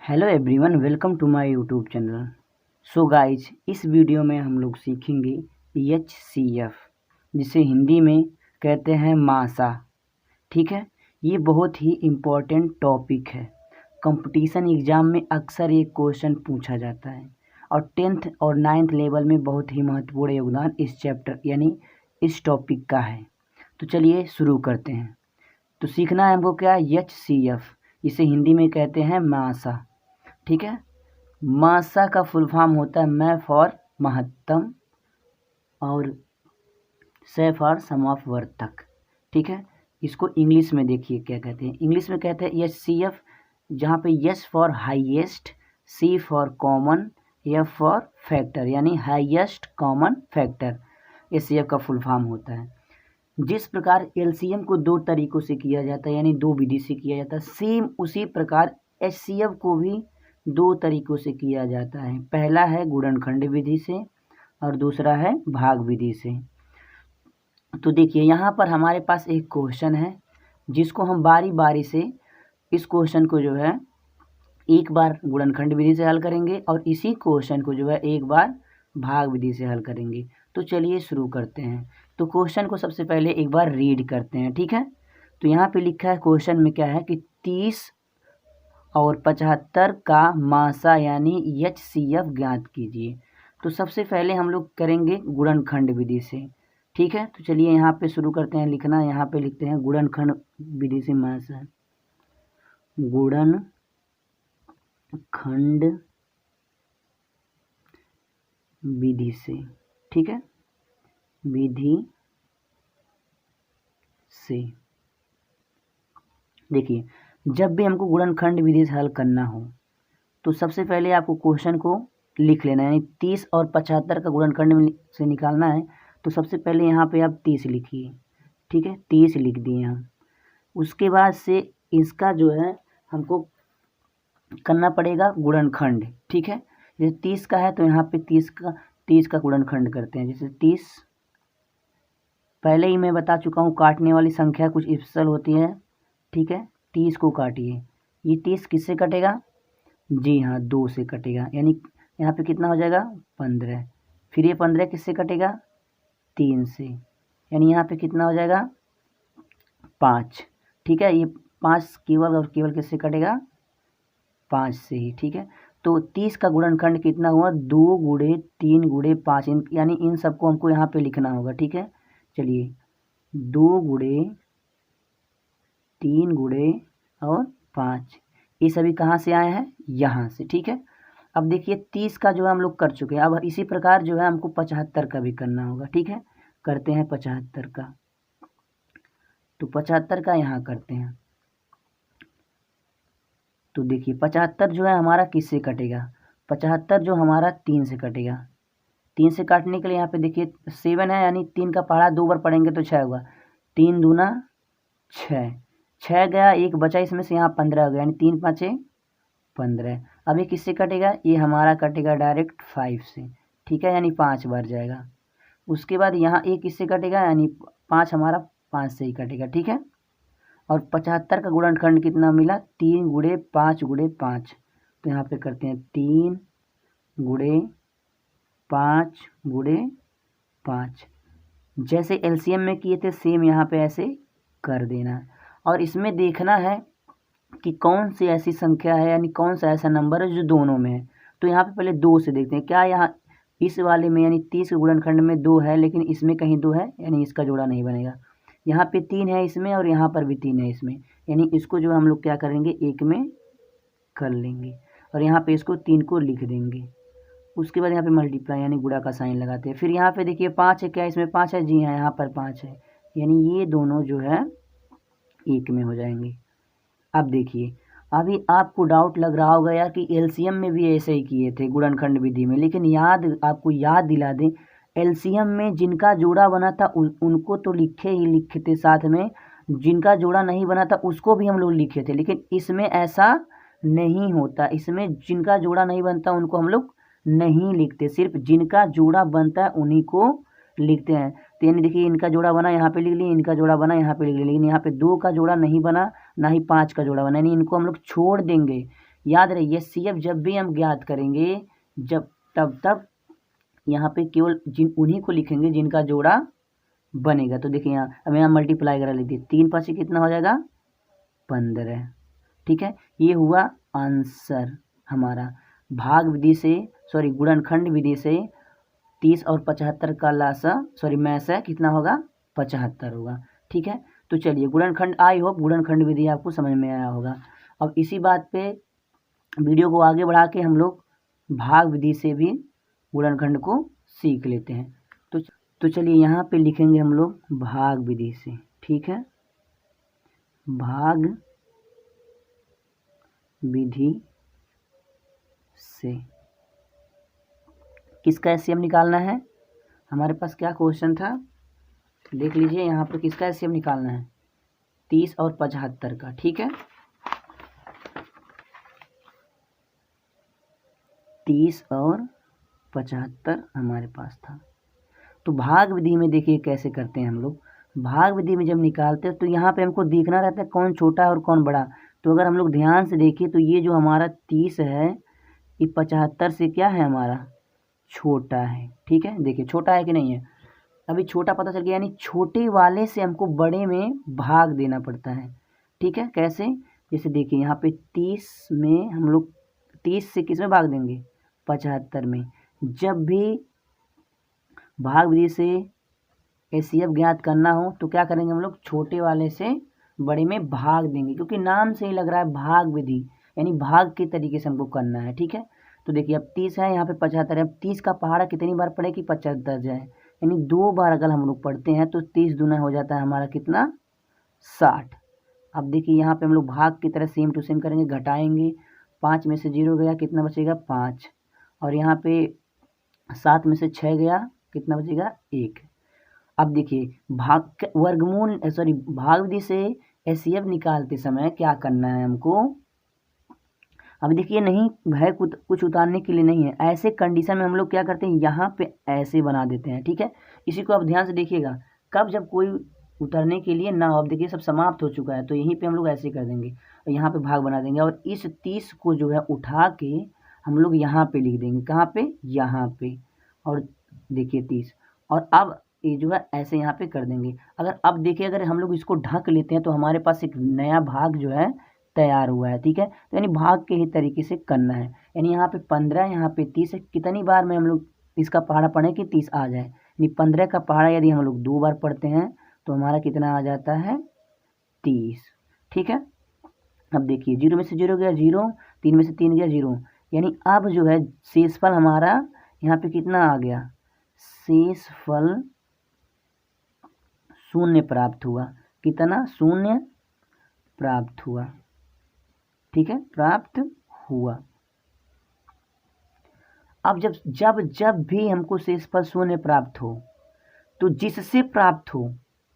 Hello everyone, welcome to my YouTube channel. So guys, इस video में हम लोग सीखेंगे HCF, जिसे हिंदी में कहते हैं मासा। ठीक है, ये बहुत ही इम्पोर्टेंट टॉपिक है। कंपटीशन एग्ज़ाम में अक्सर ये क्वेश्चन पूछा जाता है और 10th और 9th लेवल में बहुत ही महत्वपूर्ण योगदान इस चैप्टर यानी इस टॉपिक का है। तो चलिए शुरू करते हैं। तो सीखना है हमको क्या, HCF, इसे हिंदी में कहते हैं मासा। ठीक है, मासा का फुल फॉर्म होता है मैं फॉर महत्तम और से फॉर समवर्तक। ठीक है, इसको इंग्लिश में देखिए क्या कहते हैं। इंग्लिश में कहते हैं HCF, जहाँ पे S for highest, C for common, F for factor यानी हाईएस्ट कॉमन फैक्टर HCF का फुल फॉर्म होता है। जिस प्रकार LCM को दो तरीक़ों से किया जाता है यानी दो विधि से किया जाता है, सेम उसी प्रकार HCF को भी दो तरीक़ों से किया जाता है। पहला है गुणनखंड विधि से और दूसरा है भाग विधि से। तो देखिए यहाँ पर हमारे पास एक क्वेश्चन है जिसको हम बारी बारी से इस क्वेश्चन को जो है एक बार गुणनखंड विधि से हल करेंगे और इसी क्वेश्चन को जो है एक बार भाग विधि से हल करेंगे। तो चलिए शुरू करते हैं। तो क्वेश्चन को सबसे पहले एक बार रीड करते हैं। ठीक है, तो यहाँ पे लिखा है क्वेश्चन में क्या है कि 30 और 75 का मासा यानी HCF ज्ञात कीजिए। तो सबसे पहले हम लोग करेंगे गुणनखंड विधि से। ठीक है, तो चलिए यहाँ पे शुरू करते हैं लिखना। यहाँ पे लिखते हैं गुणनखंड विधि से मासा, गुणनखंड विधि से। ठीक है, विधि से देखिए, जब भी हमको गुणनखंड विधि से हल करना हो तो सबसे पहले आपको क्वेश्चन को लिख लेना है। यानी 30 और 75 का गुणनखंड से निकालना है तो सबसे पहले यहाँ पे आप 30 लिखिए। ठीक है, 30 लिख दिए हम। उसके बाद से इसका जो है हमको करना पड़ेगा गुणनखंड। ठीक है, जैसे 30 का है तो यहाँ पे 30 का गुणनखंड करते हैं। जैसे 30 पहले ही मैं बता चुका हूँ, काटने वाली संख्या कुछ स्पेशल होती है। ठीक है, 30 को काटिए। ये 30 किससे कटेगा? जी हाँ, 2 से कटेगा। यानी यहाँ पे कितना हो जाएगा? 15। फिर ये 15 किससे कटेगा? 3 से। यानी यहाँ पे कितना हो जाएगा? 5। ठीक है, ये 5 केवल और केवल किससे कटेगा? 5 से ही। ठीक है, तो 30 का गुणनखंड कितना हुआ? 2 गुणे 3 गुणे 5। यानी इन सबको हमको यहाँ पे लिखना होगा। ठीक है, चलिए 2 गुणे 3 गुणे और 5, ये सभी कहाँ से आए हैं? यहाँ से। ठीक है, अब देखिए 30 का जो है हम लोग कर चुके हैं। अब इसी प्रकार जो है हमको 75 का भी करना होगा। ठीक है, करते हैं 75 का। तो 75 का यहाँ करते हैं। तो देखिए 75 जो है हमारा किससे कटेगा? 75 जो हमारा 3 से कटेगा। 3 से काटने के लिए यहाँ पे देखिए 7 है, यानी 3 का पहाड़ा 2 बार पढ़ेंगे तो 6 होगा। 3 दूना 6, 6 गया, एक बचा इसमें से, यहाँ 15 हो गया। यानी 3 5 15। अब ये किससे कटेगा? ये हमारा कटेगा डायरेक्ट 5 से। ठीक है, यानी 5 बार जाएगा। उसके बाद यहाँ एक किससे कटेगा? यानी 5 हमारा 5 से ही कटेगा। ठीक है, और 75 का गुणनखंड कितना मिला? 3 गुणे 5 गुणे 5। तो यहाँ पे करते हैं 3 गुणे 5 गुणे 5। जैसे LCM में किए थे सेम यहाँ पे ऐसे कर देना। और इसमें देखना है कि कौन सी ऐसी संख्या है, यानी कौन सा ऐसा नंबर है जो दोनों में है। तो यहाँ पे पहले 2 से देखते हैं क्या यहाँ इस वाले में, यानी 30 के गुणनखंड में 2 है लेकिन इसमें कहीं 2 है, यानी इसका जोड़ा नहीं बनेगा। यहाँ पे 3 है इसमें और यहाँ पर भी 3 है इसमें, यानी इसको जो हम लोग क्या करेंगे, एक में कर लेंगे और यहाँ पे इसको 3 को लिख देंगे। उसके बाद यहाँ पे मल्टीप्लाई यानी गुणा का साइन लगाते हैं। फिर यहाँ पे देखिए 5 है, क्या इसमें 5 है? जी हाँ, यहाँ पर 5 है, यानी ये दोनों जो है एक में हो जाएंगे। अब देखिए, अभी आपको डाउट लग रहा होगा यार कि LCM में भी ऐसे ही किए थे गुणनखंड विधि में, लेकिन आपको याद दिला दें, LCM में जिनका जोड़ा बना था उनको तो लिखे थे साथ में, जिनका जोड़ा नहीं बना था उसको भी हम लोग लिखे थे। लेकिन इसमें ऐसा नहीं होता। इसमें जिनका जोड़ा नहीं बनता उनको हम लोग नहीं लिखते, सिर्फ जिनका जोड़ा बनता है उन्हीं को लिखते हैं। तो यानी देखिए इनका जोड़ा बना यहाँ पे लिख लिए, इनका जोड़ा बना यहाँ पे लिख लिए, लेकिन यहाँ पे 2 का जोड़ा नहीं बना, ना ही 5 का जोड़ा बना, यानी इनको हम लोग छोड़ देंगे। याद रहे HCF जब भी हम ज्ञात करेंगे तब यहाँ पे केवल उन्हीं को लिखेंगे जिनका जोड़ा बनेगा। तो देखिए यहाँ मल्टीप्लाई करा लीजिए, 3 5 से कितना हो जाएगा 15। ठीक है, ये हुआ आंसर हमारा। भाग विधि से गुणनखंड विधि से 30 और 75 का मैसा कितना होगा 75 होगा। ठीक है, तो चलिए गुणनखंड, आई होप गुणनखंड विधि आपको समझ में आया होगा। अब इसी बात पे वीडियो को आगे बढ़ा के हम लोग भाग विधि से भी गुणनखंड को सीख लेते हैं। तो चलिए यहाँ पे लिखेंगे हम लोग भाग विधि से। ठीक है, भाग विधि से किसका एचसीएफ निकालना है। हमारे पास क्या क्वेश्चन था, देख लीजिए यहाँ पे किसका एचसीएफ निकालना है, 30 और 75 का। ठीक है, 30 और 75 हमारे पास था। तो भाग विधि में देखिए कैसे करते हैं हम लोग। भाग विधि में जब निकालते हैं तो यहाँ पे हमको देखना रहता है कौन छोटा है और कौन बड़ा। तो अगर हम लोग ध्यान से देखिए तो ये जो हमारा 30 है ये 75 से क्या है हमारा छोटा है। ठीक है, देखिए छोटा है कि नहीं है, अभी छोटा पता चल गया, यानी छोटे वाले से हमको बड़े में भाग देना पड़ता है। ठीक है, कैसे, जैसे देखिए यहाँ पे 30 में हम लोग 30 से किस में भाग देंगे 75 में। जब भी भाग विधि से एचसीएफ ज्ञात करना हो तो क्या करेंगे हम लोग, छोटे वाले से बड़े में भाग देंगे, क्योंकि नाम से ही लग रहा है भाग विधि, यानी भाग के तरीके से हमको करना है। ठीक है, तो देखिए अब 30 है, यहाँ पे 75 है। अब 30 का पहाड़ा कितनी बार पड़े कि 75 जाए, यानी 2 बार अगर हम लोग पढ़ते हैं तो 30 दूना हो जाता है हमारा कितना 60। अब देखिए यहाँ पे हम लोग भाग की तरह सेम टू सेम करेंगे, घटाएंगे, 5 में से 0 गया कितना बचेगा 5, और यहाँ पे 7 में से 6 गया कितना बचेगा 1। अब देखिए भाग विधि से एचसीएफ निकालते समय क्या करना है हमको। अब देखिए नहीं है कुछ उतारने के लिए नहीं है, ऐसे कंडीशन में हम लोग क्या करते हैं यहाँ पे ऐसे बना देते हैं। ठीक है, इसी को आप ध्यान से देखिएगा, कब जब कोई उतरने के लिए ना हो। अब देखिए सब समाप्त हो चुका है तो यहीं पे हम लोग ऐसे कर देंगे और यहाँ पे भाग बना देंगे, और इस 30 को जो है उठा के हम लोग यहाँ पे लिख देंगे, कहाँ पे यहाँ पे, और देखिए 30, और अब ये जो है ऐसे यहाँ पे कर देंगे। अब देखिए अगर हम लोग इसको ढक लेते हैं तो हमारे पास एक नया भाग जो है तैयार हुआ है। ठीक है, तो यानी भाग के ही तरीके से करना है, यानी यहाँ पे 15 यहाँ पे 30 है, कितनी बार में हम लोग इसका पहाड़ा पढ़ें कि 30 आ जाए, यानी 15 का पहाड़ा यदि हम लोग 2 बार पढ़ते हैं तो हमारा कितना आ जाता है 30। ठीक है, अब देखिए 0 में से 0 गया 0, 3 में से 3 गया 0, यानी अब जो है शेषफल हमारा यहाँ पे कितना आ गया, शेषफल 0 प्राप्त हुआ। कितना 0 प्राप्त हुआ। ठीक है, प्राप्त हुआ। अब जब भी हमको शेषफल 0 प्राप्त हो तो जिससे प्राप्त हो,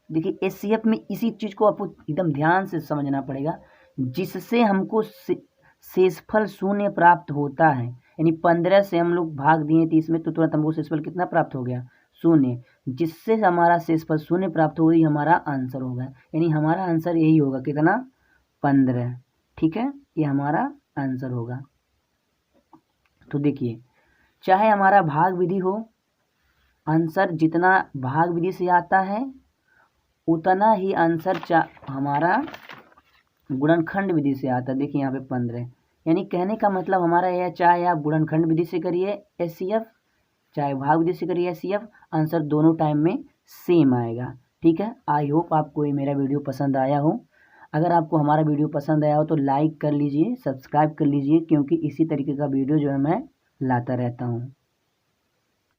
देखिए एचसीएफ में इसी चीज को आपको एकदम ध्यान से समझना पड़ेगा, जिससे हमको शेषफल 0 प्राप्त होता है, यानी 15 से हम लोग भाग दिए 30 में तो तुरंत हमको शेषफल कितना प्राप्त हो गया 0, जिससे हमारा शेषफल 0 प्राप्त हो, हमारा आंसर होगा, यानी हमारा आंसर यही होगा कितना 15। ठीक है, ये हमारा आंसर होगा। तो देखिए चाहे हमारा भाग विधि हो, आंसर जितना भाग विधि से आता है उतना ही आंसर हमारा गुणनखंड विधि से आता है। देखिए यहाँ पे 15, यानी कहने का मतलब हमारा यह, चाहे आप गुणनखंड विधि से करिए एचसीएफ चाहे भाग विधि से करिए एचसीएफ, आंसर दोनों टाइम में सेम आएगा। ठीक है, आई होप आपको ये मेरा वीडियो पसंद आया हो। अगर आपको हमारा वीडियो पसंद आया हो तो लाइक कर लीजिए, सब्सक्राइब कर लीजिए, क्योंकि इसी तरीके का वीडियो जो है मैं लाता रहता हूँ।